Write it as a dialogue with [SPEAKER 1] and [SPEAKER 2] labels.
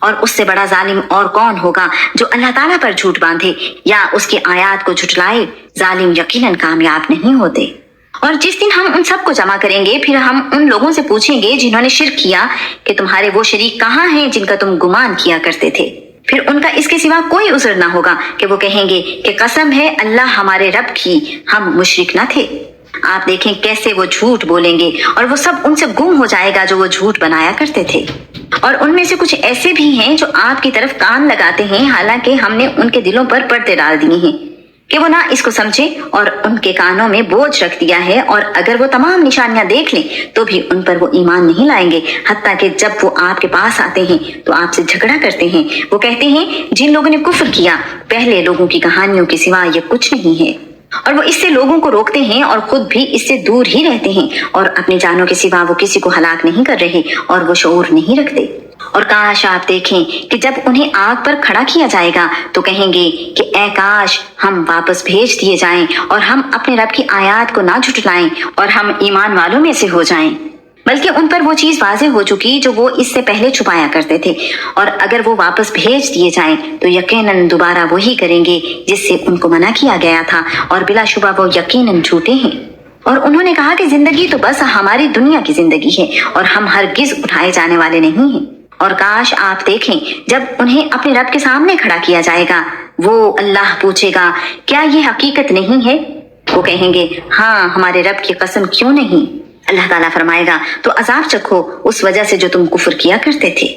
[SPEAKER 1] اور اس سے بڑا ظالم اور کون ہوگا جو اللہ تعالیٰ پر جھوٹ باندھے یا اس کی آیات کو جھٹلائے؟ ظالم یقیناً کامیاب نہیں ہوتے۔ اور جس دن ہم ان سب کو جمع کریں گے، پھر ہم ان لوگوں سے پوچھیں گے جنہوں نے شرک کیا کہ تمہارے وہ شریک کہاں ہیں جن کا تم گمان کیا کرتے تھے؟ پھر ان کا اس کے سوا کوئی عذر نہ ہوگا کہ وہ کہیں گے کہ قسم ہے اللہ ہمارے رب کی، ہم مشرک نہ تھے۔ آپ دیکھیں کیسے وہ جھوٹ بولیں گے اور وہ سب ان سے گم ہو جائے گا جو وہ جھوٹ بنایا کرتے تھے۔ اور ان میں سے کچھ ایسے بھی ہیں جو آپ کی طرف کان لگاتے ہیں، حالانکہ ہم نے ان کے دلوں پر پردے ڈال دیے ہیں کہ وہ نہ اس کو سمجھے، اور ان کے کانوں میں بوجھ رکھ دیا ہے، اور اگر وہ تمام نشانیاں دیکھ لیں تو بھی ان پر وہ ایمان نہیں لائیں گے، حتیٰ کہ جب وہ آپ کے پاس آتے ہیں تو آپ سے جھگڑا کرتے ہیں۔ وہ کہتے ہیں جن لوگوں نے کفر کیا پہلے لوگوں کی کہانیوں کے سوا یہ کچھ نہیں ہے، اور وہ اس سے لوگوں کو روکتے ہیں اور خود بھی اس سے دور ہی رہتے ہیں، اور اپنی جانوں کے سوا وہ کسی کو ہلاک نہیں کر رہے اور وہ شعور نہیں رکھتے۔ اور کاش آپ دیکھیں کہ جب انہیں آگ پر کھڑا کیا جائے گا تو کہیں گے کہ اے کاش ہم واپس بھیج دیے جائیں اور ہم اپنے رب کی آیات کو نہ جھٹلائیں اور ہم ایمان والوں میں سے ہو جائیں، بلکہ ان پر وہ چیز واضح ہو چکی جو وہ اس سے پہلے چھپایا کرتے تھے، اور اگر وہ واپس بھیج دیے جائیں تو یقیناً دوبارہ وہی کریں گے جس سے ان کو منع کیا گیا تھا، اور بلا شبہ وہ یقیناً جھوٹے ہیں۔ اور انہوں نے کہا کہ زندگی تو بس ہماری دنیا کی زندگی ہے اور ہم ہرگز اٹھائے جانے والے نہیں ہیں۔ اور کاش آپ دیکھیں جب انہیں اپنے رب کے سامنے کھڑا کیا جائے گا، وہ اللہ پوچھے گا کیا یہ حقیقت نہیں ہے؟ وہ کہیں گے ہاں ہمارے رب کی قسم کیوں نہیں؟ اللہ تعالیٰ فرمائے گا تو عذاب چکھو اس وجہ سے جو تم کفر کیا کرتے تھے۔